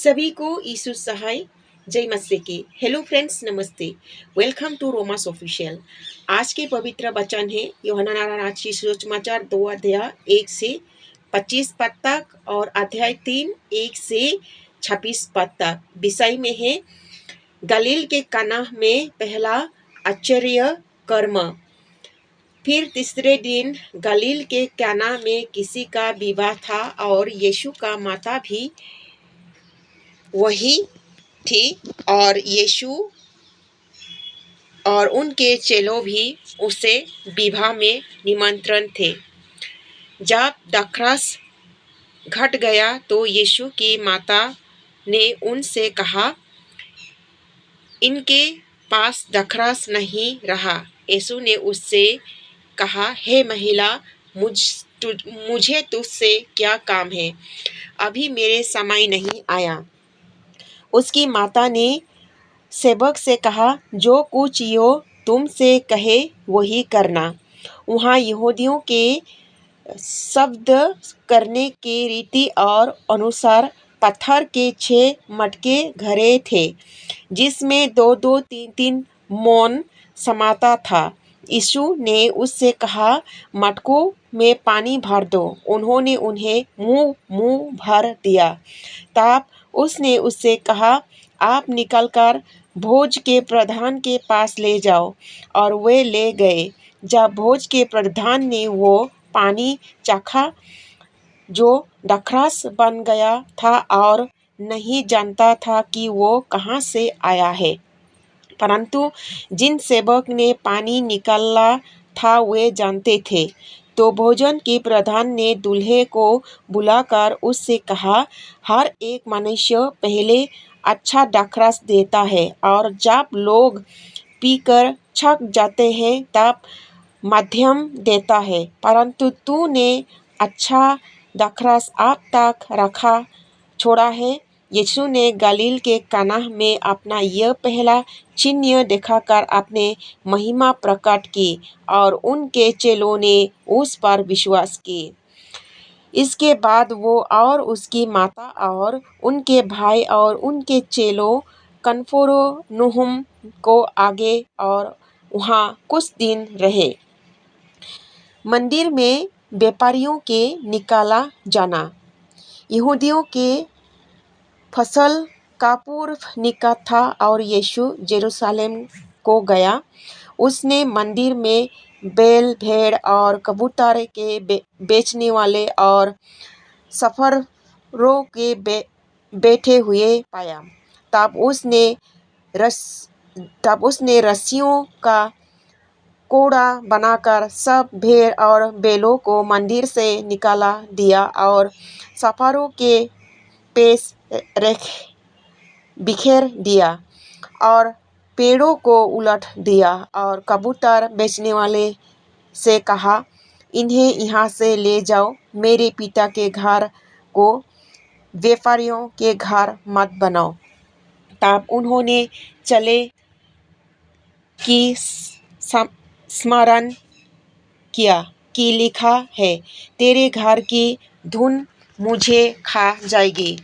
सभी को यीशु सहाय जय मसीह की। हेलो फ्रेंड्स, नमस्ते। वेलकम टू रोमास ऑफिशियल। आज के पवित्र वचन है यूहन्ना राची सुसमाचार 2 अध्याय 1 से 25 पद तक और अध्याय 3 1 से 26 पद तक। विषय में है गलील के काना में पहला आश्चर्य कर्म। फिर तीसरे दिन गलील के काना में किसी का विवाह था और यीशु का माता भी वही थी और यीशु और उनके चेलों भी उसे विवाह में निमंत्रण थे। जब दाखरस घट गया तो यीशु की माता ने उनसे कहा, इनके पास दाखरस नहीं रहा। यीशु ने उससे कहा, हे महिला, मुझे तुझसे क्या काम है? अभी मेरे समय नहीं आया। उसकी माता ने सेवक से कहा, जो कुछ यो तुमसे कहे वही करना। वहाँ यहूदियों के शब्द करने के रीति और अनुसार पत्थर के 6 मटके घड़े थे, जिसमें 2-2 3-3 मोन समाता था। यीशु ने उससे कहा, मटकों में पानी भर दो। उन्होंने उन्हें मुंह भर दिया। तब उसने उससे कहा, आप निकलकर भोज के प्रधान के पास ले जाओ। और वे ले गए। जब भोज के प्रधान ने वो पानी चखा जो दाखरस बन गया था और नहीं जानता था कि वो कहाँ से आया है, परंतु जिन सेवक ने पानी निकाला था वे जानते थे, तो भोजन के प्रधान ने दूल्हे को बुलाकर उससे कहा, हर एक मनुष्य पहले अच्छा दाखरस देता है और जब लोग पीकर थक जाते हैं तब मध्यम देता है, परंतु तूने अच्छा दाखरस अब तक रखा छोड़ा है। यीशु ने गलील के काना में अपना यह पहला चिन्ह दिखाकर अपने महिमा प्रकट की और उनके चेलों ने उस पर विश्वास किया। इसके बाद वो और उसकी माता और उनके भाई और उनके चेलों कफरनहूम को आगे और वहाँ कुछ दिन रहे। मंदिर में व्यापारियों के निकाला जाना। यहूदियों के फसल का पूर्व निकट था और यीशु यरूशलेम को गया। उसने मंदिर में बैल, भेड़ और कबूतर के बेचने वाले और सफरों के बैठे हुए पाया। तब उसने रस्सियों का कोड़ा बनाकर सब भेड़ और बैलों को मंदिर से निकाला दिया और सफरों के पेश बिखेर दिया और पेड़ों को उलट दिया और कबूतर बेचने वाले से कहा, इन्हें यहाँ से ले जाओ। मेरे पिता के घर को व्यापारियों के घर मत बनाओ। तब उन्होंने चले कि स्मरण किया कि लिखा है, तेरे घर की धूल मुझे खा जाएगी।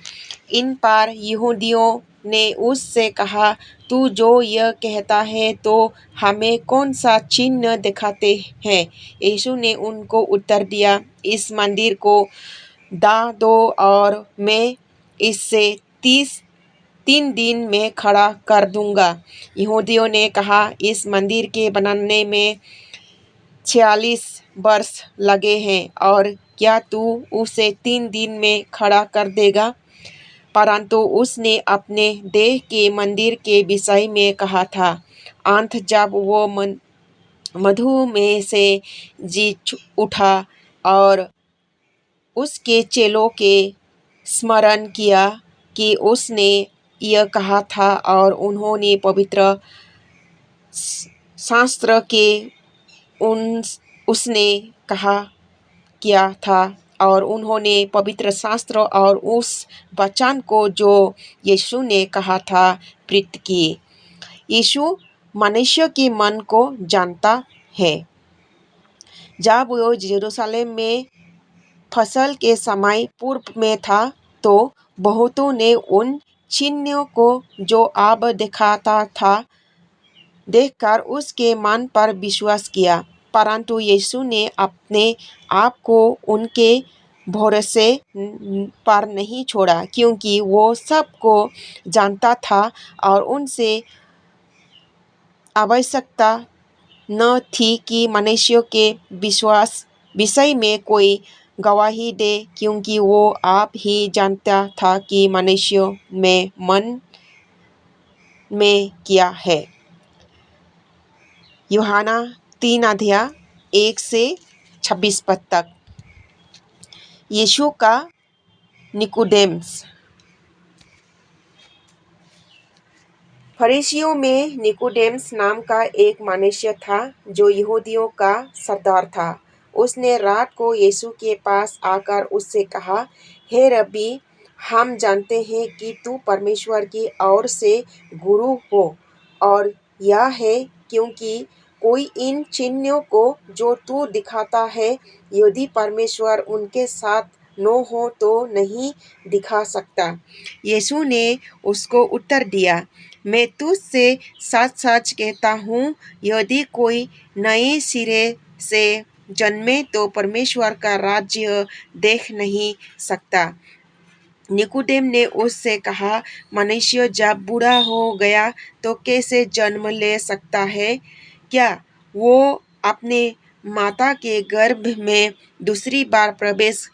इन पर यहूदियों ने उससे कहा, तू जो यह कहता है तो हमें कौन सा चिन्ह दिखाते हैं? यीशु ने उनको उत्तर दिया, इस मंदिर को ढा दो और मैं इससे 3 दिन में खड़ा कर दूंगा। यहूदियों ने कहा, इस मंदिर के बनाने में 46 वर्ष लगे हैं और क्या तू उसे 3 दिन में खड़ा कर देगा? परंतु उसने अपने देह के मंदिर के विषय में कहा था। अंत जब वो मधुमेह से जी उठा और उसके चेलों के स्मरण किया कि उसने यह कहा था और उन्होंने पवित्र शास्त्र के उसने कहा किया था और उन्होंने पवित्र शास्त्र और उस वचन को जो यीशु ने कहा था प्रीत किए। यीशु मनुष्य के मन को जानता है। जब वो यरूशलेम में फसल के समय पूर्व में था तो बहुतों ने उन चिन्हों को जो अब दिखाता था देखकर उसके मन पर विश्वास किया। परंतु यीशु ने अपने आप को उनके भरोसे पर नहीं छोड़ा, क्योंकि वो सबको जानता था और उनसे आवश्यकता न थी कि मनुष्यों के विश्वास विषय में कोई गवाही दे, क्योंकि वो आप ही जानता था कि मनुष्यों में मन में क्या है। यूहन्ना 3 अध्याय 1 से 26 पद तक। यीशु का निकोदेमस। फरीसियों में निकोदेमस नाम का एक मनुष्य था जो यहूदियों का सरदार था। उसने रात को यीशु के पास आकर उससे कहा, हे रब्बी, हम जानते हैं कि तू परमेश्वर की ओर से गुरु हो, और यह है क्योंकि कोई इन चिन्हों को जो तू दिखाता है, यदि परमेश्वर उनके साथ न हो तो नहीं दिखा सकता। यीशु ने उसको उत्तर दिया, मैं तुझसे सच सच कहता हूँ, यदि कोई नए सिरे से जन्मे तो परमेश्वर का राज्य देख नहीं सकता। निकोदेम ने उससे कहा, मनुष्य जब बूढ़ा हो गया तो कैसे जन्म ले सकता है? क्या वो अपने माता के गर्भ में दूसरी बार प्रवेश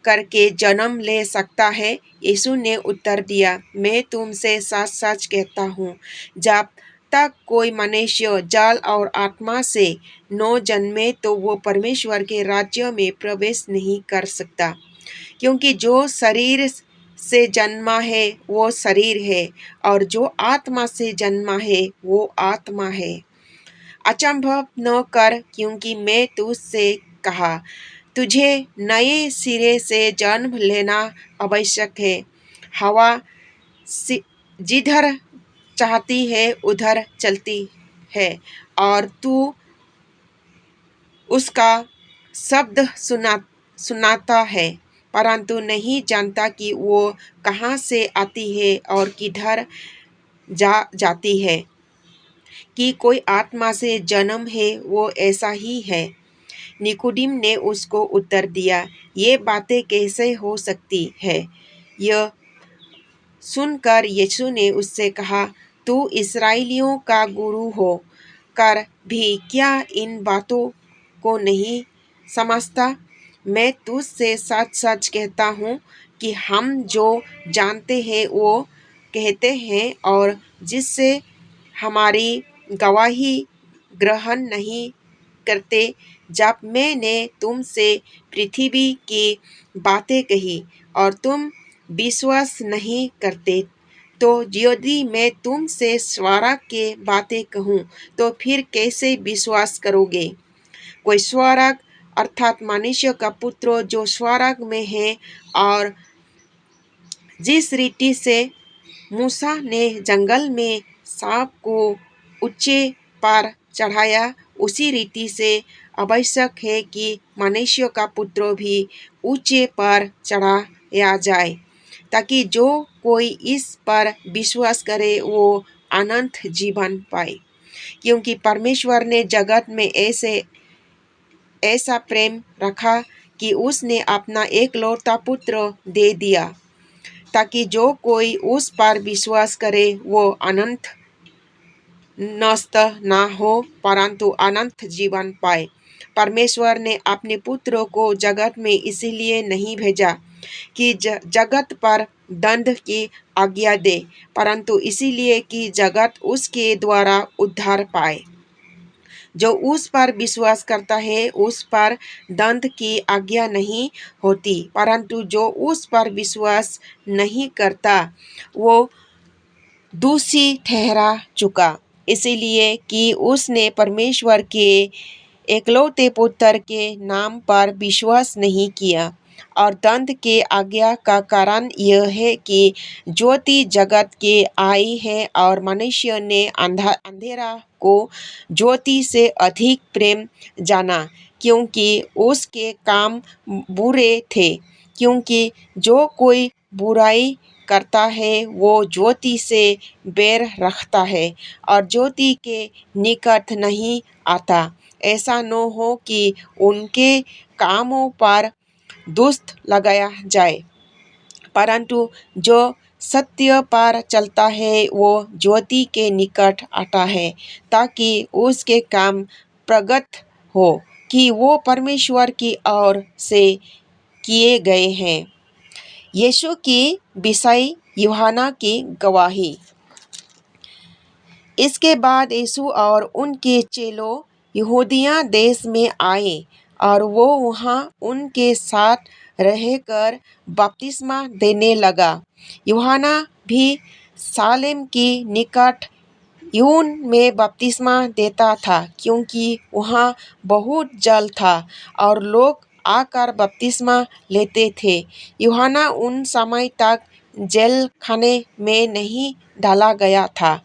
करके जन्म ले सकता है? यीशु ने उत्तर दिया, मैं तुमसे सच सच कहता हूँ, जब तक कोई मनुष्य जल और आत्मा से न जन्मे तो वो परमेश्वर के राज्य में प्रवेश नहीं कर सकता। क्योंकि जो शरीर से जन्मा है वो शरीर है, और जो आत्मा से जन्मा है वो आत्मा है। अचंभ न कर, क्योंकि मैं तुझसे कहा, तुझे नए सिरे से जन्म लेना आवश्यक है। हवा जिधर चाहती है उधर चलती है, और तू उसका शब्द सुनाता है, परंतु नहीं जानता कि वो कहाँ से आती है और किधर जाती है। कि कोई आत्मा से जन्म है वो ऐसा ही है। निकोदेम ने उसको उत्तर दिया, ये बातें कैसे हो सकती है? यह सुनकर यीशु ने उससे कहा, तू इस्राएलियों का गुरु हो कर भी क्या इन बातों को नहीं समझता? मैं तुझसे सच सच कहता हूँ कि हम जो जानते हैं वो कहते हैं, और जिससे हमारी गवाही ग्रहण नहीं करते। जब मैंने तुमसे पृथ्वी की बातें कही और तुम विश्वास नहीं करते, तो यदि मैं तुमसे स्वर्ग के बातें कहूँ तो फिर कैसे विश्वास करोगे? कोई स्वर्ग अर्थात मनुष्य का पुत्र जो स्वर्ग में है, और जिस रीति से मूसा ने जंगल में सांप को ऊंचे पर चढ़ाया, उसी रीति से आवश्यक है कि मनुष्य का पुत्र भी ऊंचे पर चढ़ाया जाए, ताकि जो कोई इस पर विश्वास करे वो अनंत जीवन पाए। क्योंकि परमेश्वर ने जगत में ऐसा प्रेम रखा कि उसने अपना एकलौता पुत्र दे दिया, ताकि जो कोई उस पर विश्वास करे वो अनंत नष्ट ना हो, परंतु अनंत जीवन पाए। परमेश्वर ने अपने पुत्र को जगत में इसीलिए नहीं भेजा कि जगत पर दंड की आज्ञा दे, परंतु इसीलिए कि जगत उसके द्वारा उद्धार पाए। जो उस पर विश्वास करता है उस पर दंड की आज्ञा नहीं होती, परंतु जो उस पर विश्वास नहीं करता वो दोषी ठहरा चुका, इसलिए कि उसने परमेश्वर के एकलौते पुत्र के नाम पर विश्वास नहीं किया। और दंड के आज्ञा का कारण यह है कि ज्योति जगत के आई है, और मनुष्य ने अंधेरा को ज्योति से अधिक प्रेम जाना, क्योंकि उसके काम बुरे थे। क्योंकि जो कोई बुराई करता है वो ज्योति से बैर रखता है और ज्योति के निकट नहीं आता। ऐसा न हो कि उनके कामों पर दुष्ट लगाया जाए, परंतु जो सत्य पर चलता है वो ज्योति के निकट आता है, ताकि उसके काम प्रगट हो कि वो परमेश्वर की ओर से किए गए हैं। यीशु की विषय यूहन्ना की गवाही। इसके बाद यीशु और उनके चेलों यहूदिया देश में आए और वो वहाँ उनके साथ रहकर बपतिस्मा देने लगा। यूहन्ना भी सालेम की निकट यून में बपतिस्मा देता था, क्योंकि वहाँ बहुत जल था और लोग आकर बपतिस्मा लेते थे। यूहन्ना उन समय तक जेल खाने में नहीं डाला गया था।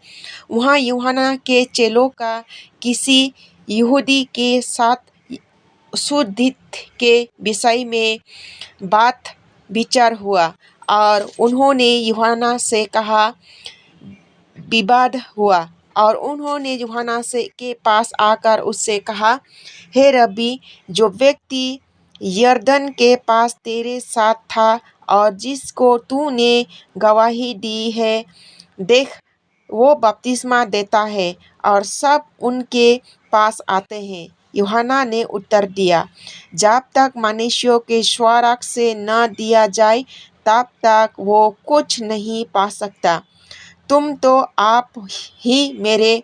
वहाँ यूहन्ना के चेलों का किसी यहूदी के साथ शुद्धि के विषय में बात विचार हुआ और उन्होंने यूहन्ना से कहा विवाद हुआ और उन्होंने यूहन्ना से के पास आकर उससे कहा, हे रब्बी, जो व्यक्ति यरदन के पास तेरे साथ था और जिसको तूने गवाही दी है, देख वो बपतिस्मा देता है और सब उनके पास आते हैं। यूहन्ना ने उत्तर दिया, जब तक मनुष्यों के स्वर्ग से न दिया जाए तब तक वो कुछ नहीं पा सकता। तुम तो आप ही मेरे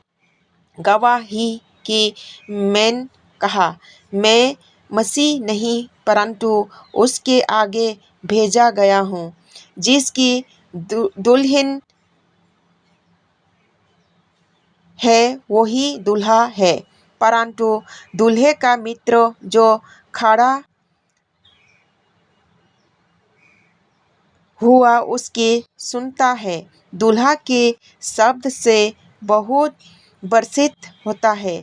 गवाही की मैंने कहा, मैं मसीह नहीं परंतु उसके आगे भेजा गया हूँ, जिसकी दुल्हन है वही दूल्हा है, परंतु दूल्हे का मित्र जो खड़ा हुआ उसके सुनता है। दूल्हा के शब्द से बहुत वर्षित होता है।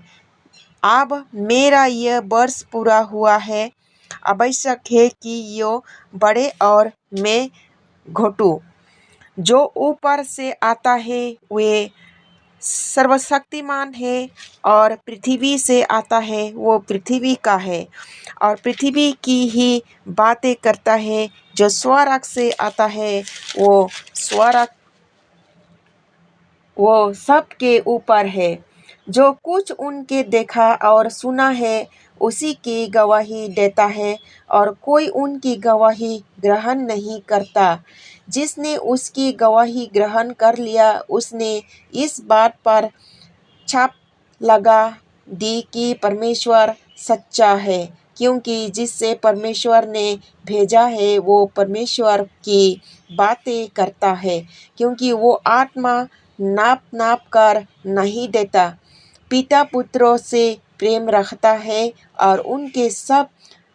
अब मेरा यह वर्ष पूरा हुआ है, आवश्यक है कि यो बढ़े और मैं घटूं। जो ऊपर से आता है वे सर्वशक्तिमान है और पृथ्वी से आता है वो पृथ्वी का है और पृथ्वी की ही बातें करता है। जो स्वर्ग से आता है वो सबके ऊपर है। जो कुछ उनके देखा और सुना है उसी की गवाही देता है और कोई उनकी गवाही ग्रहण नहीं करता। जिसने उसकी गवाही ग्रहण कर लिया उसने इस बात पर छाप लगा दी कि परमेश्वर सच्चा है, क्योंकि जिससे परमेश्वर ने भेजा है वो परमेश्वर की बातें करता है, क्योंकि वो आत्मा नाप नाप कर नहीं देता। पिता पुत्रों से प्रेम रखता है और उनके सब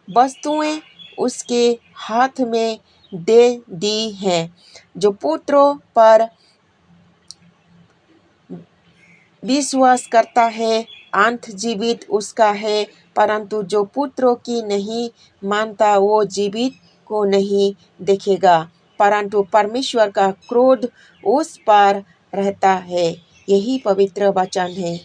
वस्तुएं उसके हाथ में दे दी हैं। जो पुत्रों पर विश्वास करता है अंत जीवित उसका है, परंतु जो पुत्रों की नहीं मानता वो जीवित को नहीं देखेगा, परंतु परमेश्वर का क्रोध उस पर रहता है। यही पवित्र वचन है।